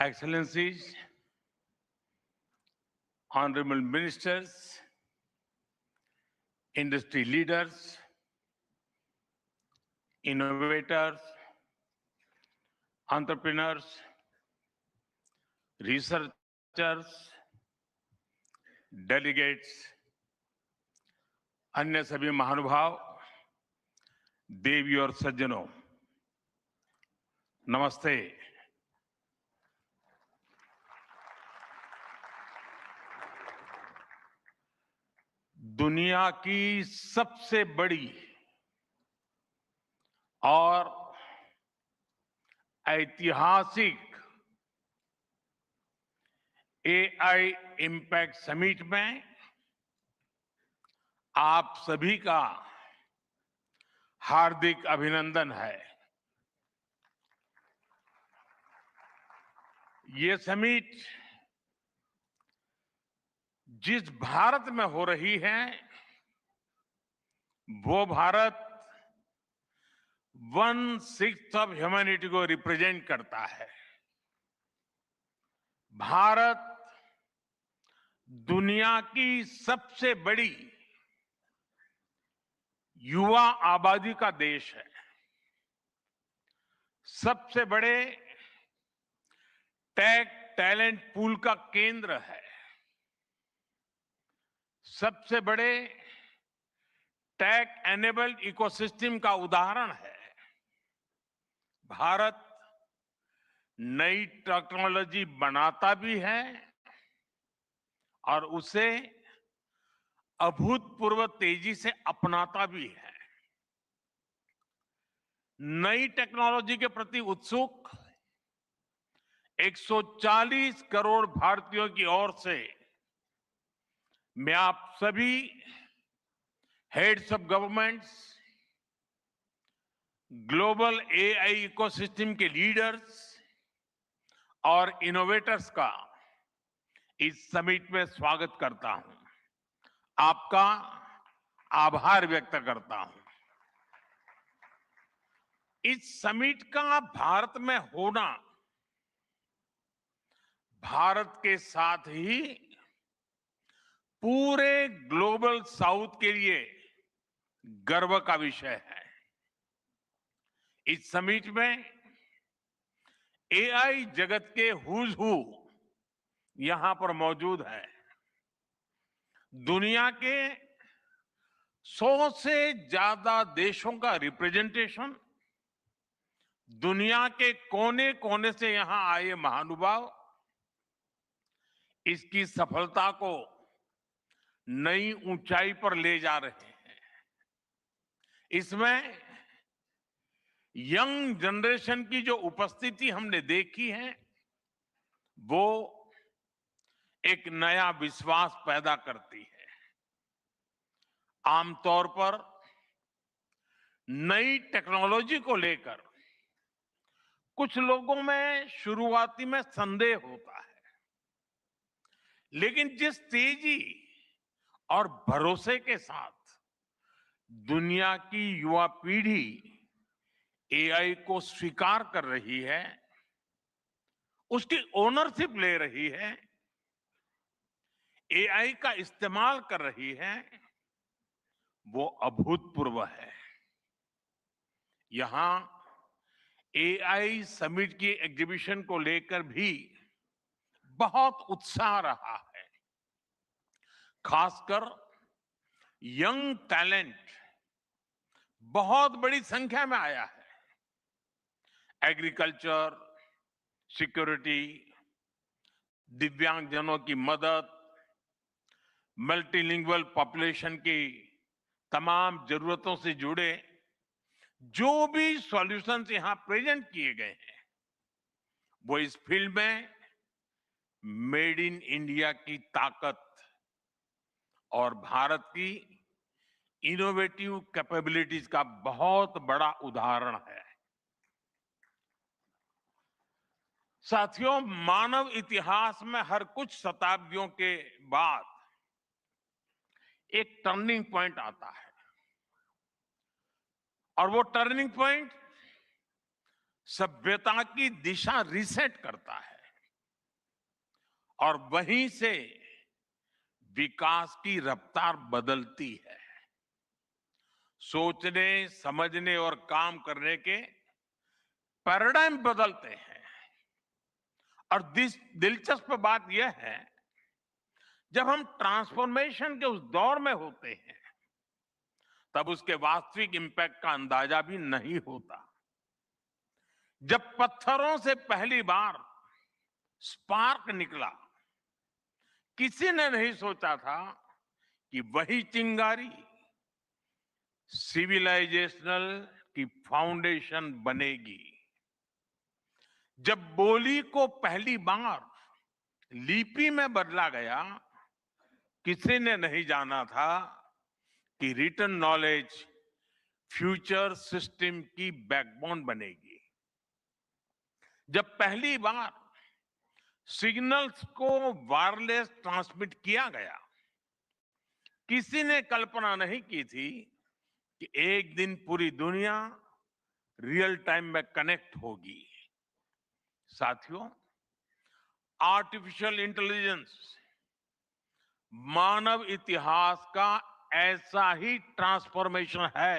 Excellencies, honorable ministers, industry leaders, innovators, entrepreneurs, researchers, delegates, अन्य सभी महानुभाव, देवी और सज्जनों, नमस्ते। दुनिया की सबसे बड़ी और ऐतिहासिक एआई इम्पैक्ट समिट में आप सभी का हार्दिक अभिनंदन है। ये समिट जिस भारत में हो रही है, वो भारत 1/6 ऑफ ह्यूमैनिटी को रिप्रेजेंट करता है। भारत दुनिया की सबसे बड़ी युवा आबादी का देश है, सबसे बड़े टेक टैलेंट पूल का केंद्र है, सबसे बड़े टेक एनेबल्ड इकोसिस्टम का उदाहरण है। भारत नई टेक्नोलॉजी बनाता भी है और उसे अभूतपूर्व तेजी से अपनाता भी है। नई टेक्नोलॉजी के प्रति उत्सुक 140 करोड़ भारतीयों की ओर से मैं आप सभी heads of governments, global AI ecosystem के लीडर्स और इनोवेटर्स का इस समिट में स्वागत करता हूं, आपका आभार व्यक्त करता हूं। इस समिट का भारत में होना भारत के साथ ही पूरे ग्लोबल साउथ के लिए गर्व का विषय है। इस समिट में एआई जगत के हुज हू यहां पर मौजूद है। दुनिया के 100 से ज्यादा देशों का रिप्रेजेंटेशन, दुनिया के कोने कोने से यहां आए महानुभाव इसकी सफलता को नई ऊंचाई पर ले जा रहे हैं। इसमें यंग जनरेशन की जो उपस्थिति हमने देखी है, वो एक नया विश्वास पैदा करती है। आमतौर पर नई टेक्नोलॉजी को लेकर कुछ लोगों में शुरुआती में संदेह होता है, लेकिन जिस तेजी और भरोसे के साथ दुनिया की युवा पीढ़ी एआई को स्वीकार कर रही है, उसकी ओनरशिप ले रही है, एआई का इस्तेमाल कर रही है, वो अभूतपूर्व है। यहां एआई समिट की एग्जीबिशन को लेकर भी बहुत उत्साह रहा है। खासकर यंग टैलेंट बहुत बड़ी संख्या में आया है। एग्रीकल्चर, सिक्योरिटी, दिव्यांगजनों की मदद, मल्टीलिंगुअल पॉपुलेशन की तमाम जरूरतों से जुड़े जो भी सॉल्यूशंस यहां प्रेजेंट किए गए हैं, वो इस फील्ड में मेड इन इंडिया की ताकत और भारत की इनोवेटिव कैपेबिलिटीज का बहुत बड़ा उदाहरण है। साथियों, मानव इतिहास में हर कुछ शताब्दियों के बाद एक टर्निंग पॉइंट आता है, और वो टर्निंग पॉइंट सभ्यता की दिशा रीसेट करता है। और वहीं से विकास की रफ्तार बदलती है। सोचने, समझने और काम करने के पैराडाइम बदलते हैं। और दिलचस्प बात यह है, जब हम ट्रांसफॉर्मेशन के उस दौर में होते हैं, तब उसके वास्तविक इंपैक्ट का अंदाजा भी नहीं होता। जब पत्थरों से पहली बार स्पार्क निकला, किसी ने नहीं सोचा था कि वही चिंगारी सिविलाइजेशनल की फाउंडेशन बनेगी। जब बोली को पहली बार लिपि में बदला गया, किसी ने नहीं जाना था कि रिटन नॉलेज फ्यूचर सिस्टम की बैकबोन बनेगी। जब पहली बार सिग्नल्स को वायरलेस ट्रांसमिट किया गया, किसी ने कल्पना नहीं की थी कि एक दिन पूरी दुनिया रियल टाइम में कनेक्ट होगी। साथियों, आर्टिफिशियल इंटेलिजेंस मानव इतिहास का ऐसा ही ट्रांसफॉर्मेशन है।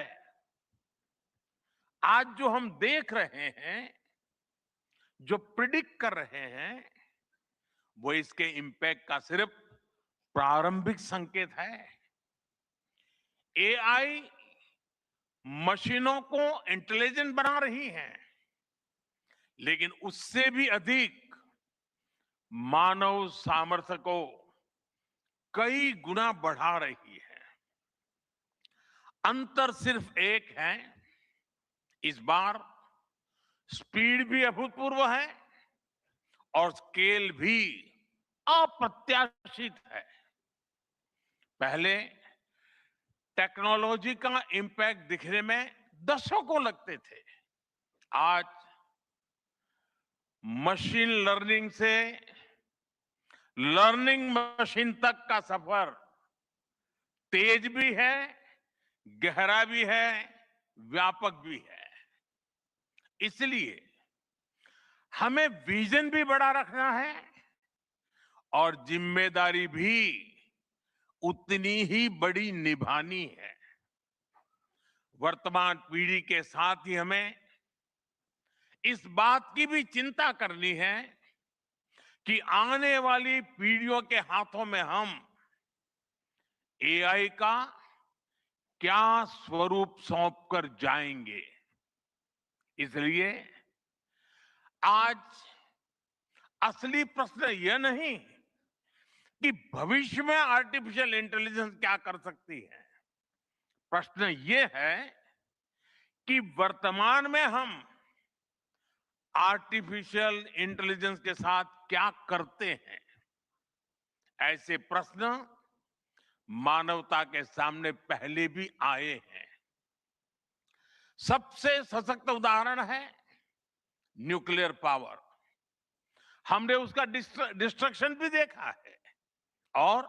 आज जो हम देख रहे हैं, जो प्रिडिक्ट कर रहे हैं, वो इसके इंपैक्ट का सिर्फ प्रारंभिक संकेत है। एआई मशीनों को इंटेलिजेंट बना रही है, लेकिन उससे भी अधिक मानव सामर्थ्य को कई गुना बढ़ा रही है। अंतर सिर्फ एक है, इस बार स्पीड भी अभूतपूर्व है और स्केल भी अप्रत्याशित है। पहले टेक्नोलॉजी का इंपैक्ट दिखने में दशकों लगते थे। आज मशीन लर्निंग से लर्निंग मशीन तक का सफर तेज भी है, गहरा भी है, व्यापक भी है। इसलिए हमें विजन भी बड़ा रखना है और जिम्मेदारी भी उतनी ही बड़ी निभानी है। वर्तमान पीढ़ी के साथ ही हमें इस बात की भी चिंता करनी है कि आने वाली पीढ़ियों के हाथों में हम एआई का क्या स्वरूप सौंप कर जाएंगे। इसलिए आज असली प्रश्न यह नहीं कि भविष्य में आर्टिफिशियल इंटेलिजेंस क्या कर सकती है। प्रश्न यह है कि वर्तमान में हम आर्टिफिशियल इंटेलिजेंस के साथ क्या करते हैं। ऐसे प्रश्न मानवता के सामने पहले भी आए हैं। सबसे सशक्त उदाहरण है न्यूक्लियर पावर। हमने उसका डिस्ट्रक्शन भी देखा है और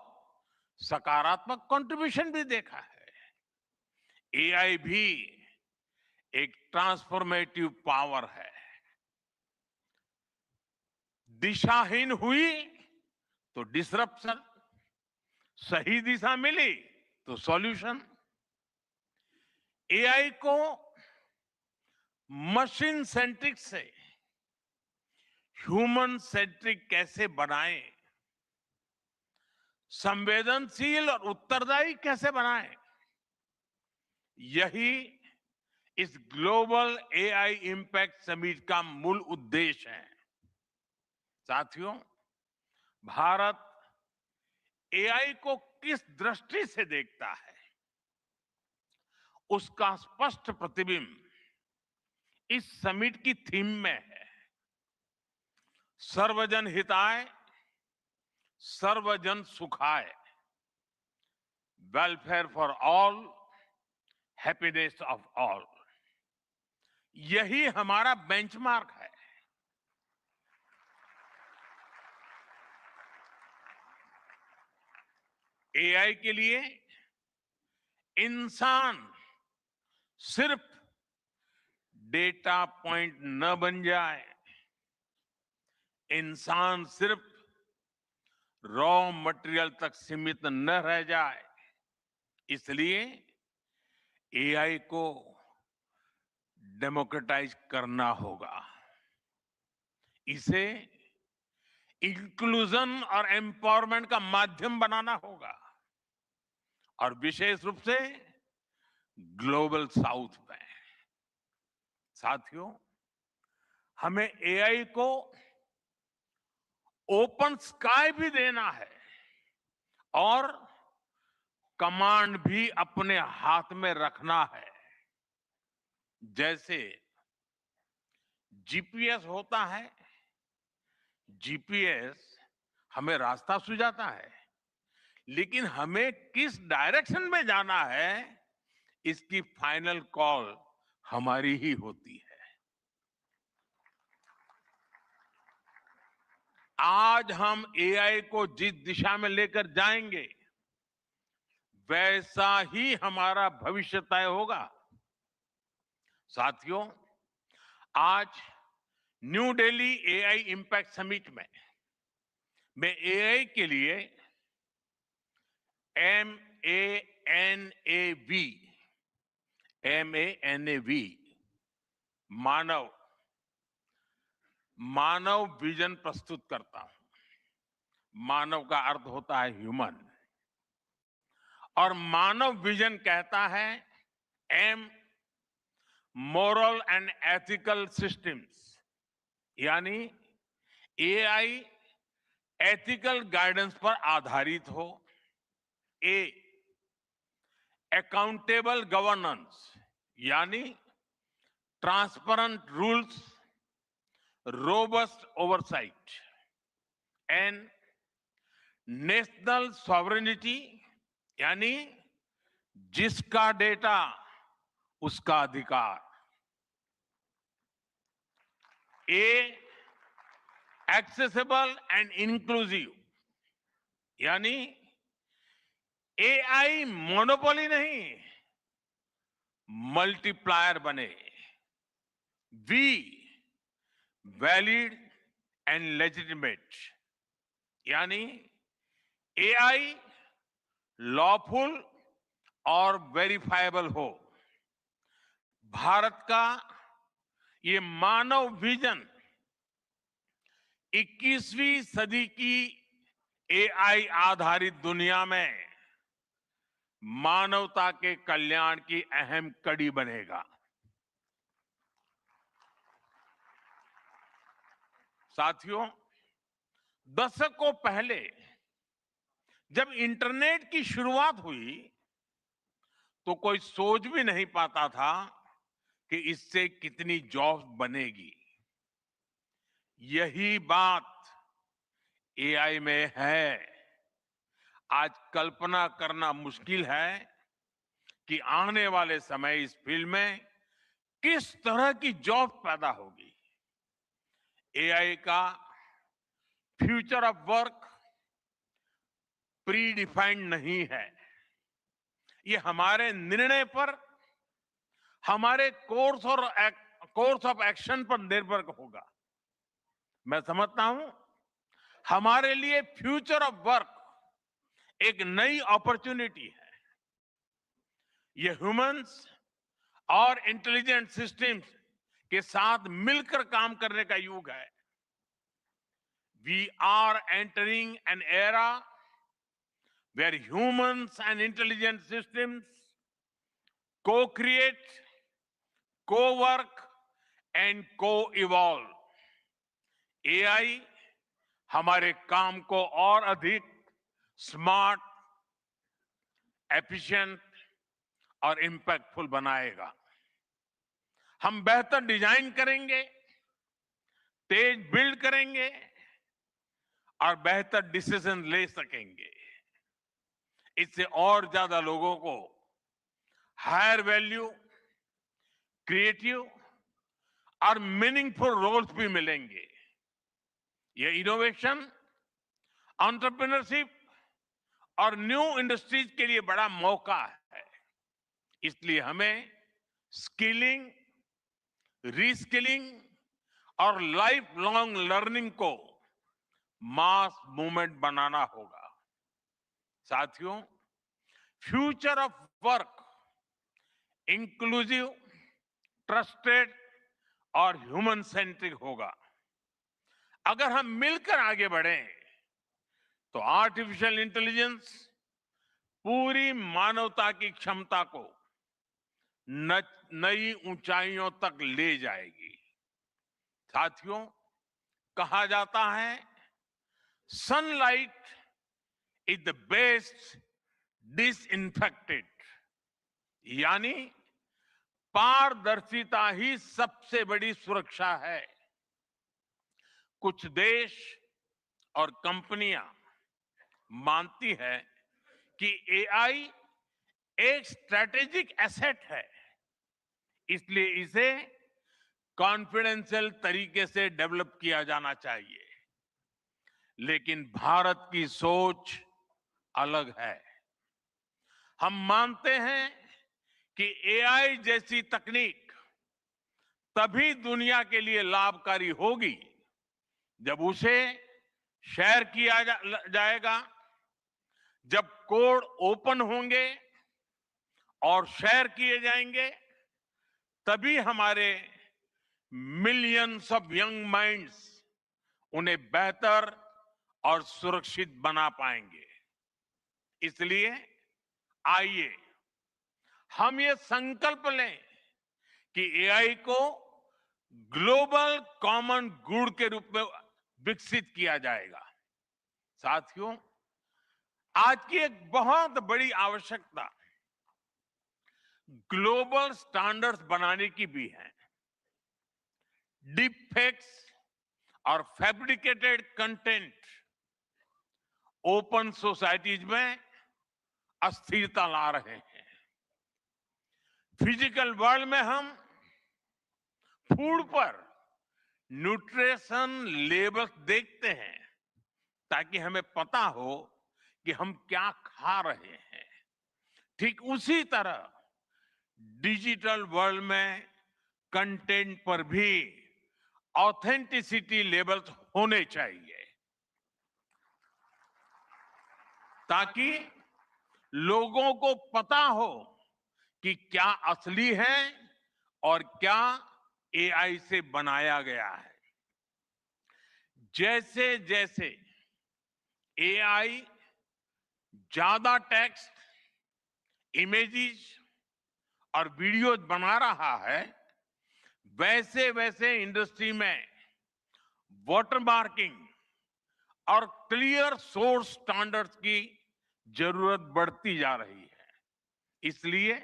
सकारात्मक कंट्रीब्यूशन भी देखा है। एआई भी एक ट्रांसफॉर्मेटिव पावर है। दिशाहीन हुई तो डिसरप्शन, सही दिशा मिली तो सॉल्यूशन। एआई को मशीन सेंट्रिक से ह्यूमन सेंट्रिक कैसे बनाएं, संवेदनशील और उत्तरदायी कैसे बनाएं, यही इस ग्लोबल एआई इंपैक्ट समिट का मूल उद्देश्य है। साथियों, भारत एआई को किस दृष्टि से देखता है, उसका स्पष्ट प्रतिबिंब इस समिट की थीम में है। सर्वजन हिताय, सर्वजन सुखाय, welfare for all, happiness of all. यही हमारा बेंचमार्क है। एआई के लिए इंसान सिर्फ डेटा पॉइंट न बन जाए, इंसान सिर्फ रॉ मटेरियल तक सीमित न रह जाए, इसलिए एआई को डेमोक्रेटाइज करना होगा। इसे इंक्लूजन और एम्पावरमेंट का माध्यम बनाना होगा, और विशेष रूप से ग्लोबल साउथ में। साथियों, हमें एआई को ओपन स्काई भी देना है और कमांड भी अपने हाथ में रखना है। जैसे जीपीएस होता है, जीपीएस हमें रास्ता सुझाता है, लेकिन हमें किस डायरेक्शन में जाना है, इसकी फाइनल कॉल हमारी ही होती है। आज हम एआई को जिस दिशा में लेकर जाएंगे, वैसा ही हमारा भविष्य तय होगा। साथियों, आज new Delhi AI impact summit में मैं एआई के लिए MANAV मानव मानव विजन प्रस्तुत करता हूं। मानव का अर्थ होता है ह्यूमन, और मानव विजन कहता है M moral and ethical systems, यानी एआई एथिकल गाइडेंस पर आधारित हो। ए अकाउंटेबल गवर्नेंस, यानी transparent rules, robust oversight. And national sovereignty, यानी जिसका डेटा उसका अधिकार। ए एक्सेसिबल एंड इंक्लूसिव, यानी एआई मोनोपोली नहीं, मल्टीप्लायर बने। वी वैलिड एंड लेजिटिमेट, यानी एआई लॉफुल और वेरीफाइबल हो। भारत का ये मानव विजन 21वीं सदी की एआई आधारित दुनिया में मानवता के कल्याण की अहम कड़ी बनेगा। साथियों, दशकों पहले जब इंटरनेट की शुरुआत हुई, तो कोई सोच भी नहीं पाता था कि इससे कितनी जॉब्स बनेगी। यही बात एआई में है। आज कल्पना करना मुश्किल है कि आने वाले समय इस फील्ड में किस तरह की जॉब पैदा होगी। एआई का future of work pre defined नहीं है। ये हमारे निर्णय पर, हमारे कोर्स ऑफ एक्शन पर निर्भर होगा। मैं समझता हूं, हमारे लिए फ्यूचर ऑफ वर्क एक नई अपॉर्चुनिटी है। ये ह्यूमंस और इंटेलिजेंट सिस्टम्स के साथ मिलकर काम करने का युग है। We are entering an era where humans and intelligent systems co-create, co-work and co-evolve। AI हमारे काम को और अधिक स्मार्ट, एफिशिएंट और इंपैक्टफुल बनाएगा। हम बेहतर डिजाइन करेंगे, तेज बिल्ड करेंगे और बेहतर डिसीजन ले सकेंगे। इससे और ज्यादा लोगों को हायर वैल्यू, क्रिएटिव और मीनिंगफुल रोल्स भी मिलेंगे। ये इनोवेशन, एंटरप्रेन्योरशिप और न्यू इंडस्ट्रीज के लिए बड़ा मौका है। इसलिए हमें स्किलिंग, रीस्किलिंग और लाइफ लॉन्ग लर्निंग को मास मूवमेंट बनाना होगा। साथियों, future of work inclusive, trusted और ह्यूमन सेंट्रिक होगा। अगर हम मिलकर आगे बढ़ें तो आर्टिफिशियल इंटेलिजेंस पूरी मानवता की क्षमता को नई ऊंचाइयों तक ले जाएगी। साथियों, कहा जाता है sunlight is the best disinfected, यानी पारदर्शिता ही सबसे बड़ी सुरक्षा है। कुछ देश और कंपनियां मानती है कि एआई एक स्ट्रैटेजिक एसेट है, इसलिए इसे कॉन्फिडेंशियल तरीके से डेवलप किया जाना चाहिए। लेकिन भारत की सोच अलग है। हम मानते हैं कि एआई जैसी तकनीक तभी दुनिया के लिए लाभकारी होगी जब उसे शेयर किया जाएगा, जब कोड ओपन होंगे और शेयर किए जाएंगे, तभी हमारे मिलियंस ऑफ यंग माइंड्स उन्हें बेहतर और सुरक्षित बना पाएंगे। इसलिए आइए हम ये संकल्प लें कि एआई को ग्लोबल कॉमन गुड के रूप में विकसित किया जाएगा। साथियों, आज की एक बहुत बड़ी आवश्यकता ग्लोबल स्टैंडर्ड्स बनाने की भी है। डीप फेक्स और फैब्रिकेटेड कंटेंट ओपन सोसाइटीज में अस्थिरता ला रहे हैं। फिजिकल वर्ल्ड में हम फूड पर न्यूट्रिशन लेबल्स देखते हैं ताकि हमें पता हो कि हम क्या खा रहे हैं। ठीक उसी तरह डिजिटल वर्ल्ड में कंटेंट पर भी ऑथेंटिसिटी लेबल्स होने चाहिए ताकि लोगों को पता हो कि क्या असली है और क्या एआई से बनाया गया है। जैसे जैसे एआई ज्यादा टेक्स्ट, इमेजेस और वीडियोज बना रहा है, वैसे वैसे इंडस्ट्री में वाटरमार्किंग और क्लियर सोर्स स्टैंडर्ड्स की जरूरत बढ़ती जा रही है। इसलिए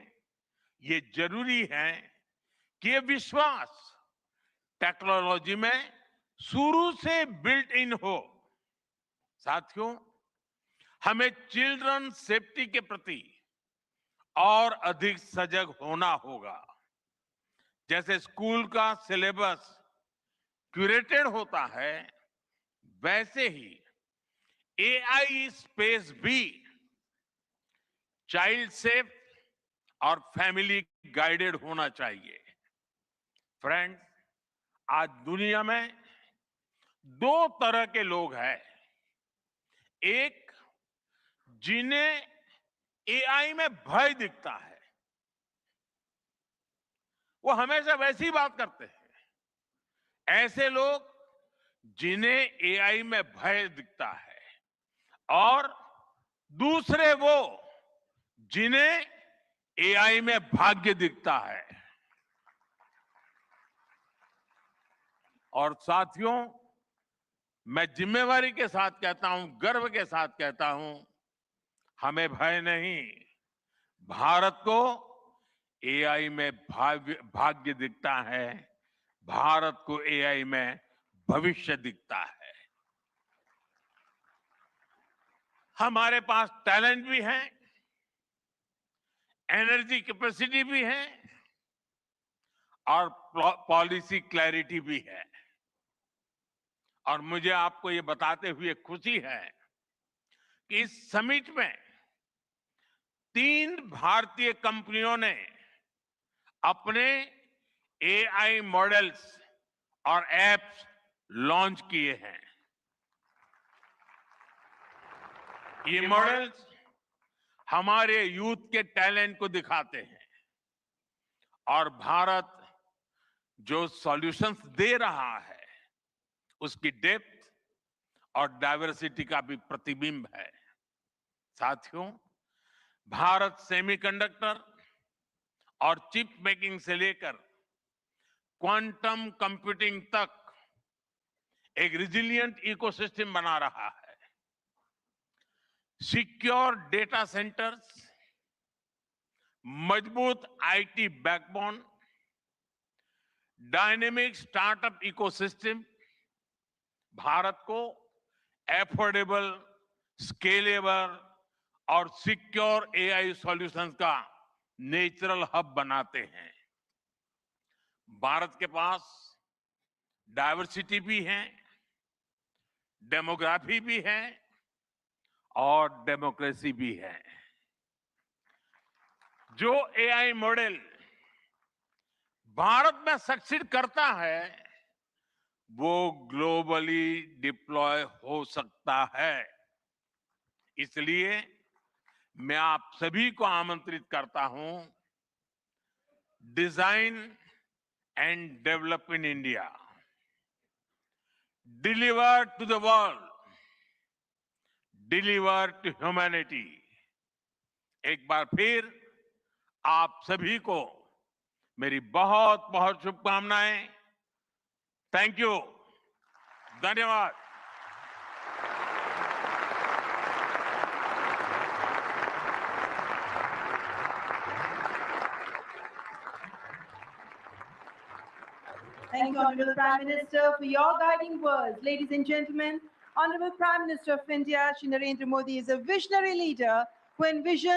ये जरूरी है कि ये विश्वास टेक्नोलॉजी में शुरू से बिल्ट इन हो। साथियों, हमें चिल्ड्रन सेफ्टी के प्रति और अधिक सजग होना होगा। जैसे स्कूल का सिलेबस क्यूरेटेड होता है, वैसे ही एआई स्पेस भी चाइल्ड सेफ और फैमिली गाइडेड होना चाहिए। फ्रेंड्स, आज दुनिया में दो तरह के लोग हैं। एक, जिन्हें एआई में भय दिखता है, वो हमेशा वैसी बात करते हैं। ऐसे लोग जिन्हें एआई में भय दिखता है, और दूसरे वो जिन्हें एआई में भाग्य दिखता है। और साथियों, मैं जिम्मेवारी के साथ कहता हूं, गर्व के साथ कहता हूं, हमें भय नहीं, भारत को एआई में भाग्य दिखता है, भारत को एआई में भविष्य दिखता है। हमारे पास टैलेंट भी है, एनर्जी कैपेसिटी भी है और पॉलिसी क्लैरिटी भी है। और मुझे आपको ये बताते हुए खुशी है कि इस समिट में 3 भारतीय कंपनियों ने अपने एआई मॉडल्स और एप्स लॉन्च किए हैं। ये मॉडल्स हमारे यूथ के टैलेंट को दिखाते हैं और भारत जो सॉल्यूशंस दे रहा है उसकी डेप्थ और डाइवर्सिटी का भी प्रतिबिंब है। साथियों, भारत सेमीकंडक्टर और चिप मेकिंग से लेकर क्वांटम कंप्यूटिंग तक एक रिजिलियंट इकोसिस्टम बना रहा है। सिक्योर डेटा सेंटर्स, मजबूत IT backbone, dynamic startup ecosystem Bharat को एफोर्डेबल, स्केलेबल और सिक्योर एआई सॉल्यूशंस का नेचुरल हब बनाते हैं। भारत के पास डाइवर्सिटी भी है, डेमोग्राफी भी है और डेमोक्रेसी भी है। जो एआई मॉडल भारत में सक्सीड करता है वो ग्लोबली डिप्लॉय हो सकता है। इसलिए मैं आप सभी को आमंत्रित करता हूं, design and develop in India, deliver to the world, deliver to humanity. एक बार फिर आप सभी को मेरी बहुत बहुत शुभकामनाएं। थैंक यू, धन्यवाद। Thank you, Honorable Prime Minister, for your guiding words. Ladies and gentlemen, Honorable Prime Minister of India, Shri Narendra Modi, is a visionary leader who envisions